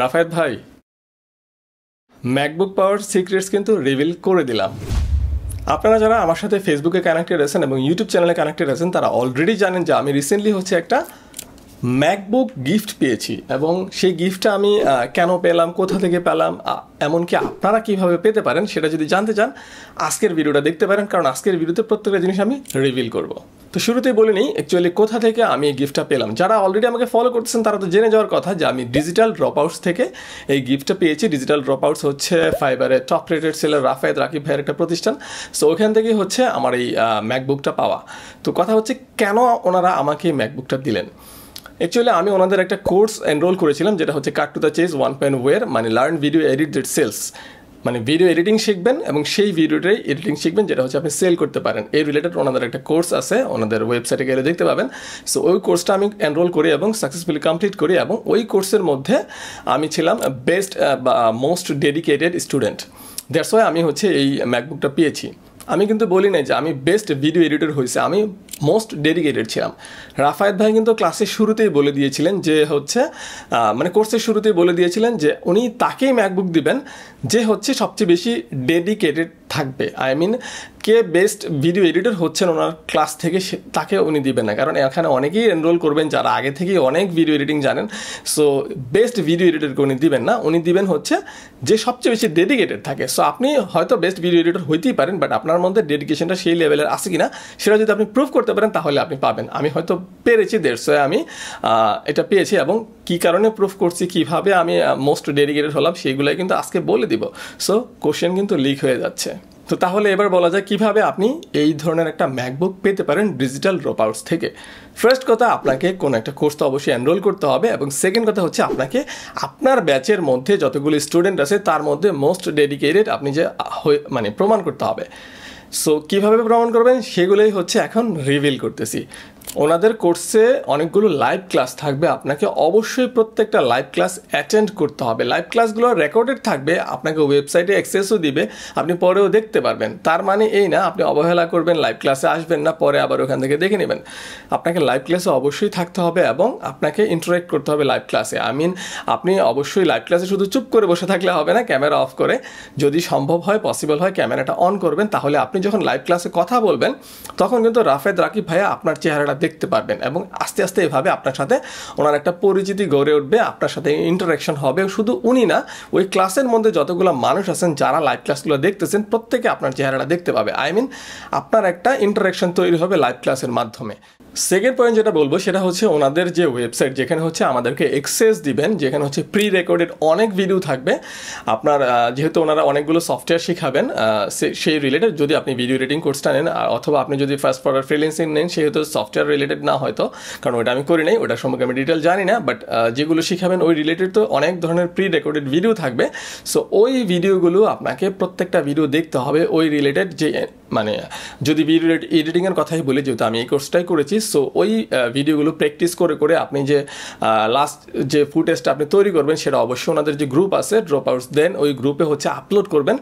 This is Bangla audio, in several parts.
রাফায়েত ভাই, ম্যাকবুক পাওয়ার সিক্রেটস কিন্তু রিভিল করে দিলাম। আপনারা যারা আমার সাথে ফেসবুকে কানেক্টেড আছেন এবং ইউটিউব চ্যানেলে কানেক্টেড আছেন তারা অলরেডি জানেন যে আমি রিসেন্টলি একটা ম্যাকবুক গিফট পেয়েছি এবং সেই গিফটটা আমি কেন পেলাম, কোথা থেকে পেলাম, এমনকি আপনারা কীভাবে পেতে পারেন সেটা যদি জানতে চান আজকের ভিডিওটা দেখতে পারেন, কারণ আজকের ভিডিওতে প্রত্যেকটা জিনিস আমি রিভিল করব। তো শুরুতেই বলে নিই অ্যাকচুয়ালি কোথা থেকে আমি এই গিফটটা পেলাম। যারা অলরেডি আমাকে ফলো করতেছেন তারা তো জেনে যাওয়ার কথা যে আমি ডিজিটাল ড্রপ আউটস থেকে এই গিফটটা পেয়েছি। ডিজিটাল ড্রপ আউটস হচ্ছে ফাইবারের top rated seller Rafayet Rakib ভাইয়ের একটা প্রতিষ্ঠান। সো ওখান থেকেই আমার এই ম্যাকবুকটা পাওয়া। তো কথা হচ্ছে কেন ওনারা আমাকে এই ম্যাকবুকটা দিলেন। অ্যাকচুয়ালি আমি ওনাদের একটা কোর্স এনরোল করেছিলাম যেটা হচ্ছে কাট টু দ্য চেজ 1.0 মানে learn video edit that sells, মানে ভিডিও এডিটিং শিখবেন এবং সেই ভিডিওটাই এডিটিং শিখবেন যেটা হচ্ছে আপনি সেল করতে পারেন। এই রিলেটেড ওনাদের একটা কোর্স আছে, ওনাদের ওয়েবসাইটে গেলে দেখতে পাবেন। সো ওই কোর্সটা আমি এনরোল করি এবং সাকসেসফুলি কমপ্লিট করি এবং ওই কোর্সের মধ্যে আমি ছিলাম বেস্ট বা most dedicated student. That's why আমি এই ম্যাকবুকটা পেয়েছি। আমি কিন্তু বলি নাই যে আমি বেস্ট ভিডিও এডিটর হয়েছে, আমি মোস্ট ডেডিকেটেড ছিলাম। রাফায়েত ভাই কিন্তু ক্লাসের শুরুতেই বলে দিয়েছিলেন যে মানে কোর্সের শুরুতেই বলে দিয়েছিলেন যে উনি তাকেই ম্যাকবুক দিবেন যে সবচেয়ে বেশি ডেডিকেটেড থাকবে। আই মিন কে বেস্ট ভিডিও এডিটর হচ্ছেন ওনার ক্লাস থেকে তাকে উনি দিবেন না, কারণ এখানে অনেকেই এনরোল করবেন যারা আগে থেকেই অনেক ভিডিও এডিটিং জানেন। সো বেস্ট ভিডিও এডিটরকে উনি দিবেন না, উনি দিবেন যে সবচেয়ে বেশি ডেডিকেটেড থাকে। সো আপনি হয়তো বেস্ট ভিডিও এডিটর হইতেই পারেন, বাট আপনার মধ্যে ডেডিকেশনটা সেই লেভেলের আছে কিনা সেটা যদি আপনি প্রুভ করতে পারেন তাহলে আপনি পাবেন। আমি হয়তো পেরেছি, দেড়শো আমি এটা পেয়েছি এবং কী কারণে প্রুভ করছি, কীভাবে আমি মোস্ট ডেডিকেটেড হলাম সেইগুলোই কিন্তু আজকে বলে দিব। সো কোশ্চেন কিন্তু লিক হয়ে যাচ্ছে। তো তাহলে এবার বলা যায় কিভাবে আপনি এই ধরনের একটা ম্যাকবুক পেতে পারেন ডিজিটাল ড্রপ আউটস থেকে। ফার্স্ট কথা, আপনাকে কোনো একটা কোর্স তো অবশ্যই এনরোল করতে হবে এবং সেকেন্ড কথা আপনাকে আপনার ব্যাচের মধ্যে যতগুলো স্টুডেন্ট আছে তার মধ্যে মোস্ট ডেডিকেটেড আপনি মানে প্রমাণ করতে হবে। সো কীভাবে প্রমাণ করবেন সেগুলোই এখন রিভিল করতেছি। ওনাদের কোর্সে অনেকগুলো লাইভ ক্লাস থাকবে, আপনাকে অবশ্যই প্রত্যেকটা লাইভ ক্লাস অ্যাটেন্ড করতে হবে। লাইভ ক্লাসগুলো রেকর্ডেড থাকবে, আপনাকে ওয়েবসাইটে অ্যাক্সেসও দিবে, আপনি পরেও দেখতে পারবেন। তার মানে এই না আপনি অবহেলা করবেন, লাইভ ক্লাসে আসবেন না, পরে আবার ওখান থেকে দেখে নেবেন। আপনাকে লাইভ ক্লাসে অবশ্যই থাকতে হবে এবং আপনাকে ইন্টারেক্ট করতে হবে লাইভ ক্লাসে। আপনি অবশ্যই লাইভ ক্লাসে শুধু চুপ করে বসে থাকলে হবে না, ক্যামেরা অফ করে যদি সম্ভব হয়, পসিবল হয় ক্যামেরাটা অন করবেন। তাহলে আপনি যখন লাইভ ক্লাসে কথা বলবেন তখন কিন্তু রাফায়েত রাকিব ভাইয়া আপনার চেহারাটা দেখতে পারবেন এবং আস্তে আস্তে এভাবে আপনার সাথে ওনার একটা পরিচিতি গড়ে উঠবে, আপনার সাথে ইন্টারাকশন হবে। শুধু উনি না, ওই ক্লাসের মধ্যে যতগুলো মানুষ আছেন যারা লাইভ ক্লাসগুলো দেখতেছেন প্রত্যেকে আপনার চেহারাটা দেখতে পাবে। আপনার একটা ইন্টারাকশন তৈরি হবে লাইভ ক্লাসের মাধ্যমে। সেকেন্ড পয়েন্ট যেটা বলবো সেটা ওনাদের যে ওয়েবসাইট, যেখানে আমাদেরকে অ্যাক্সেস দিবেন, যেখানে প্রি রেকর্ডেড অনেক ভিডিও থাকবে। আপনার যেহেতু ওনারা অনেকগুলো সফটওয়্যার শিখাবেন সেই রিলেটেড, যদি আপনি ভিডিও এডিটিং কোর্সটা নেন অথবা আপনি যদি ফার্স্ট প্রোডাক্ট ফ্রিল্যান্সিং নেন সেহেতু সফটওয়্যার রিলেটেড না হয়তো, কারণ ওটা আমি করি নাই, ওটার সম্পর্কে আমি ডিটেল জানি না। বাট যেগুলো শিখাবেন ওই রিলেটেড তো অনেক ধরনের প্রি রেকর্ডেড ভিডিও থাকবে। সো ওই ভিডিওগুলো আপনাকে প্রত্যেকটা ভিডিও দেখতে হবে ওই রিলেটেড। যে যদি ভিডিও এডিটিংয়ের কথাই বলি, যেহেতু আমি এই কোর্সটাই করেছি, সো ওই ভিডিওগুলো প্র্যাকটিস করে করে আপনি যে লাস্ট যে ফুটেজটা আপনি তৈরি করবেন সেটা অবশ্যই ওনাদের যে গ্রুপ আছে ড্রপ আউটস, দেন ওই গ্রুপে আপলোড করবেন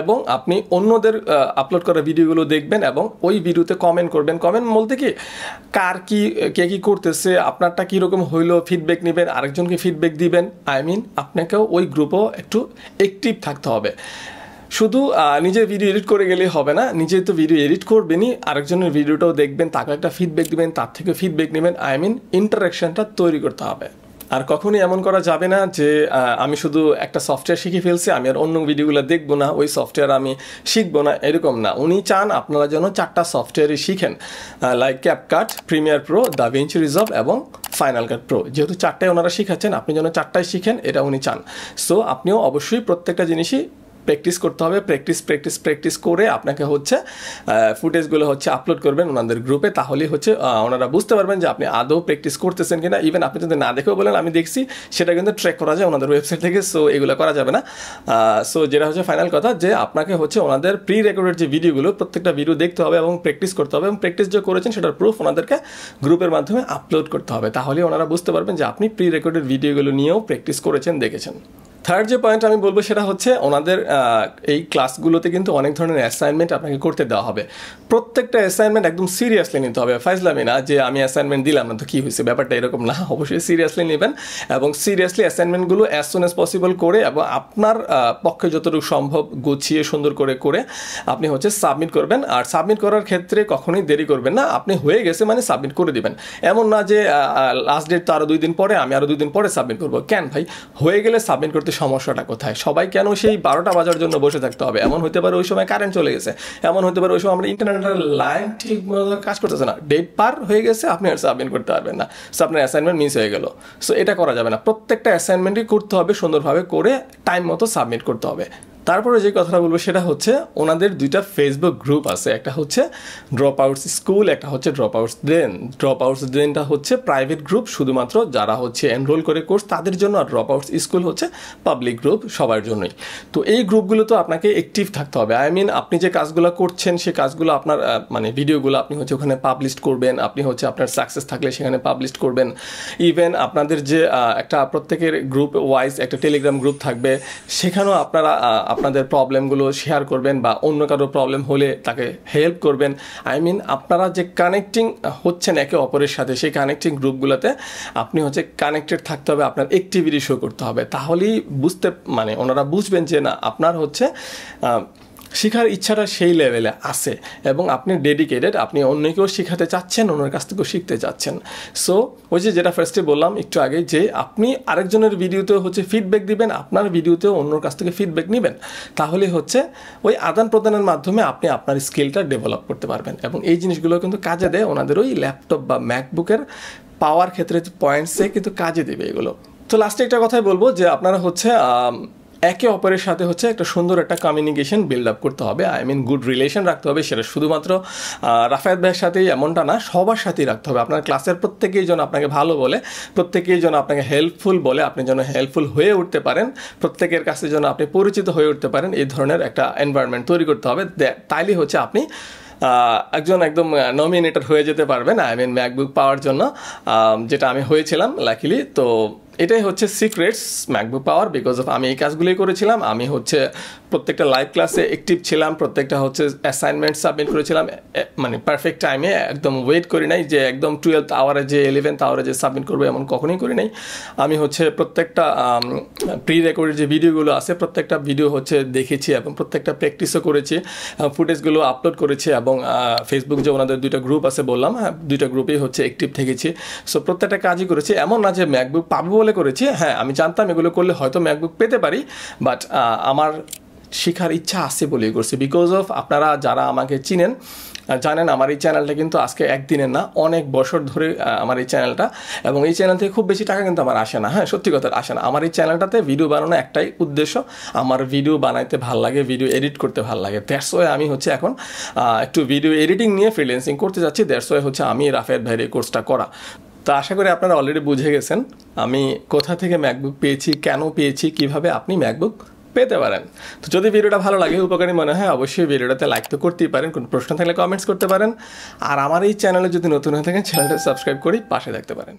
এবং আপনি অন্যদের আপলোড করা ভিডিওগুলো দেখবেন এবং ওই ভিডিওতে কমেন্ট করবেন। কমেন্ট বলতে কি, কে কী করতেছে, আপনারটা কীরকম হইলো, ফিডব্যাক নেবেন, আরেকজনকে ফিডব্যাক দিবেন। আপনাকেও ওই গ্রুপও একটু অ্যাক্টিভ থাকতে হবে। শুধু নিজে ভিডিও এডিট করে গেলেই হবে না, নিজে তো ভিডিও এডিট করবেনই, আরেকজনের ভিডিওটাও দেখবেন, তাকে একটা ফিডব্যাক দিবেন, তার থেকে ফিডব্যাক নেবেন। ইন্টারাকশনটা তৈরি করতে হবে। আর কখনোই এমন করা যাবে না যে আমি শুধু একটা সফটওয়্যার শিখে ফেলছি, আমি আর অন্য ভিডিওগুলো দেখবো না, ওই সফটওয়্যার আমি শিখবো না, এরকম না। উনি চান আপনারা যেন 4টা সফটওয়্যারই শিখেন, like CapCut, Premiere Pro, DaVinci Resolve এবং ফাইনাল কাট প্রো। যেহেতু 4টাই ওনারা শিখাচ্ছেন, আপনি যেন 4টাই শিখেন এটা উনি চান। সো আপনিও অবশ্যই প্রত্যেকটা জিনিসই প্র্যাকটিস করতে হবে। প্র্যাকটিস করে আপনাকে ফুটেজগুলো আপলোড করবেন ওনাদের গ্রুপে। তাহলেই ওনারা বুঝতে পারবেন যে আপনি আদৌ প্র্যাকটিস করতেছেন কিনা। ইভেন আপনি যদি না দেখেও বলেন আমি দেখছি, সেটা কিন্তু ট্র্যাক করা যায় ওনাদের ওয়েবসাইট থেকে। সো এগুলো করা যাবে না। সো যেটা ফাইনাল কথা, যে আপনাকে ওনাদের প্রি রেকর্ডেড যে ভিডিওগুলো প্রত্যেকটা ভিডিও দেখতে হবে এবং প্র্যাকটিস করতে হবে এবং প্র্যাকটিস যে করেছেন সেটার প্রুফ ওনাদেরকে গ্রুপের মাধ্যমে আপলোড করতে হবে। তাহলে ওনারা বুঝতে পারবেন যে আপনি প্রি রেকর্ডেড ভিডিওগুলো নিয়েও প্র্যাকটিস করেছেন, দেখেছেন। থার্ড যে পয়েন্ট আমি বলবো সেটা হচ্ছে ওনাদের এই ক্লাসগুলোতে কিন্তু অনেক ধরনের অ্যাসাইনমেন্ট আপনাকে করতে দেওয়া হবে। প্রত্যেকটা অ্যাসাইনমেন্ট একদম সিরিয়াসলি নিতে হবে, ফাইজলামি না যে আমি অ্যাসাইনমেন্ট দিলাম না তো কী হয়েছে, ব্যাপারটা এরকম না। অবশ্যই সিরিয়াসলি নেবেন এবং সিরিয়াসলি অ্যাসাইনমেন্টগুলো অ্যাজ সুন অ্যাজ পসিবল করে এবং আপনার পক্ষে যতটুকু সম্ভব গুছিয়ে সুন্দর করে আপনি হচ্ছে সাবমিট করবেন। আর সাবমিট করার ক্ষেত্রে কখনোই দেরি করবেন না, আপনি হয়ে গেছে মানে সাবমিট করে দিবেন। এমন না যে লাস্ট ডেট তো আরও 2 দিন পরে, আমি আরও 2 দিন পরে সাবমিট করবো। কেন ভাই, হয়ে গেলে সাবমিট করতে সমস্যাটা কোথায়? সবাই কেন সেই 12টা বাজার জন্য বসে থাকতে হবে? এমন হতে পারে ওই সময় কারেন্ট চলে গেছে, এমন হতে পারে ওই সময় আমরা ইন্টারনেটের লাইন ঠিক মতো কাজ করতেছে না, ডেট পার হয়ে গেছে, আপনি আর সাবমিট করতে পারবেন না, সো আপনার অ্যাসাইনমেন্ট মিস হয়ে গেল। সো এটা করা যাবে না, প্রত্যেকটা অ্যাসাইনমেন্টই করতে হবে সুন্দরভাবে করে, টাইম মতো সাবমিট করতে হবে। তারপরে যে কথাটা বলবো সেটা হচ্ছে ওনাদের 2টা ফেসবুক গ্রুপ আছে, একটা হচ্ছে ড্রপ আউটস স্কুল, একটা হচ্ছে ড্রপ আউটস দেন। ড্রপ আউটস দেনটা হচ্ছে প্রাইভেট গ্রুপ, শুধুমাত্র যারা হচ্ছে এনরোল করে কোর্স তাদের জন্য, আর ড্রপ আউটস স্কুল হচ্ছে পাবলিক গ্রুপ, সবার জন্যই। তো এই গ্রুপগুলো তো আপনাকে অ্যাক্টিভ থাকতে হবে। আই মিন আপনি যে কাজগুলো করছেন সেই কাজগুলো আপনার মানে ভিডিওগুলো আপনি হচ্ছে ওখানে পাবলিশ করবেন, আপনি হচ্ছে আপনার সাকসেস থাকলে সেখানে পাবলিশ করবেন। ইভেন আপনাদের যে একটা প্রত্যেকের গ্রুপ ওয়াইজ একটা টেলিগ্রাম গ্রুপ থাকবে, সেখানেও আপনারা আপনাদের প্রবলেমগুলো শেয়ার করবেন বা অন্য কারো প্রবলেম হলে তাকে হেল্প করবেন। আই মিন আপনারা যে কানেক্টিং হচ্ছেন একে অপরের সাথে, সেই কানেক্টিং গ্রুপগুলোতে আপনি হচ্ছে কানেক্টেড থাকতে হবে, আপনার অ্যাক্টিভিটি শো করতে হবে। তাহলেই মানে ওনারা বুঝবেন যে না আপনার হচ্ছে শেখার ইচ্ছাটা সেই লেভেলে আছে এবং আপনি ডেডিকেটেড, আপনি অন্যকেও শেখাতে চাচ্ছেন, অন্যের কাছ থেকেও শিখতে চাচ্ছেন। সো ওই যে যেটা ফার্স্টে বললাম একটু আগে, যে আপনি আরেকজনের ভিডিওতেও হচ্ছে ফিডব্যাক দিবেন, আপনার ভিডিওতেও অন্যর কাছ থেকে ফিডব্যাক নেবেন, তাহলে হচ্ছে ওই আদান প্রদানের মাধ্যমে আপনি আপনার স্কিলটা ডেভেলপ করতে পারবেন। এবং এই জিনিসগুলো কিন্তু কাজে দেয়, ওনাদের ওই ল্যাপটপ বা ম্যাকবুকের পাওয়ার ক্ষেত্রে পয়েন্টসে কিন্তু কাজে দেবে এগুলো। তো লাস্টে একটা কথাই বলবো যে আপনারা হচ্ছে একে অপরের সাথে হচ্ছে একটা সুন্দর একটা কমিউনিকেশন বিল্ড আপ করতে হবে, আই মিন গুড রিলেশন রাখতে হবে। সেটা শুধুমাত্র রাফায়েত ভাইয়ের সাথেই এমনটা না, সবার সাথেই রাখতে হবে। আপনার ক্লাসের প্রত্যেকেই যেন আপনাকে ভালো বলে, প্রত্যেকেই যেন আপনাকে হেল্পফুল বলে, আপনি যেন হেল্পফুল হয়ে উঠতে পারেন, প্রত্যেকের কাছে যেন আপনি পরিচিত হয়ে উঠতে পারেন, এই ধরনের একটা এনভায়রনমেন্ট তৈরি করতে হবে। তাইলে হচ্ছে আপনি একজন একদম নমিনেটেড হয়ে যেতে পারবেন, আই মিন ম্যাকবুক পাওয়ার জন্য, যেটা আমি হয়েছিলাম লাকিলি। তো এটাই হচ্ছে secrets MacBook power, because of আমি এই কাজগুলোই করেছিলাম। আমি হচ্ছে প্রত্যেকটা লাইভ ক্লাসে অ্যাক্টিভ ছিলাম, প্রত্যেকটা হচ্ছে অ্যাসাইনমেন্ট সাবমিট করেছিলাম মানে পারফেক্ট টাইমে, একদম ওয়েট করি নাই যে একদম 12th আওয়ারে যে 11th আওয়ারে যে সাবমিট করবো, এমন কখনোই করি নাই। আমি হচ্ছে প্রত্যেকটা প্রি রেকর্ডের যে ভিডিওগুলো আছে প্রত্যেকটা ভিডিও হচ্ছে দেখেছি এবং প্রত্যেকটা প্র্যাকটিসও করেছি, ফুটেজগুলো আপলোড করেছি এবং ফেসবুক যে ওনাদের 2টা গ্রুপ আছে বললাম, 2টা গ্রুপেই হচ্ছে অ্যাক্টিভ থেকেছি। সো প্রত্যেকটা কাজই করেছি, এমন না যে ম্যাকবুক পাবো বলে করেছি। হ্যাঁ, আমি জানতাম এগুলো করলে হয়তো ম্যাকবুক পেতে পারি, বাট আমার শেখার ইচ্ছা আছে বলেই করছি। বিকজ অফ আপনারা যারা আমাকে চিনেন জানেন আমার এই চ্যানেলটা কিন্তু আজকে একদিনের না, অনেক বছর ধরে আমার এই চ্যানেলটা, এবং এই চ্যানেল থেকে খুব বেশি টাকা কিন্তু আমার আসে না। হ্যাঁ, সত্যি কথা আসে না। আমার এই চ্যানেলটাতে ভিডিও বানানো একটাই উদ্দেশ্য, আমার ভিডিও বানাইতে ভাল লাগে, ভিডিও এডিট করতে ভাল লাগে। দ্যাটস ওয়াই আমি হচ্ছে এখন একটু ভিডিও এডিটিং নিয়ে ফ্রিল্যান্সিং করতে যাচ্ছি। দ্যাটস ওয়াই হচ্ছে আমি রাফায়েত ভাইয়ের এই কোর্সটা করা। তো আশা করি আপনারা অলরেডি বুঝে গেছেন আমি কোথা থেকে ম্যাকবুক পেয়েছি, কেন পেয়েছি, কিভাবে আপনি ম্যাকবুক পেতে পারেন। তো যদি ভিডিওটা ভালো লাগে, উপকারী মনে হয়, অবশ্যই ভিডিওটাতে লাইক তো করতেই পারেন, কোনো প্রশ্ন থাকলে কমেন্টস করতে পারেন। আর আমার এই চ্যানেলে যদি নতুন হয়ে থাকেন চ্যানেলটা সাবস্ক্রাইব করে পাশে থাকতে পারেন।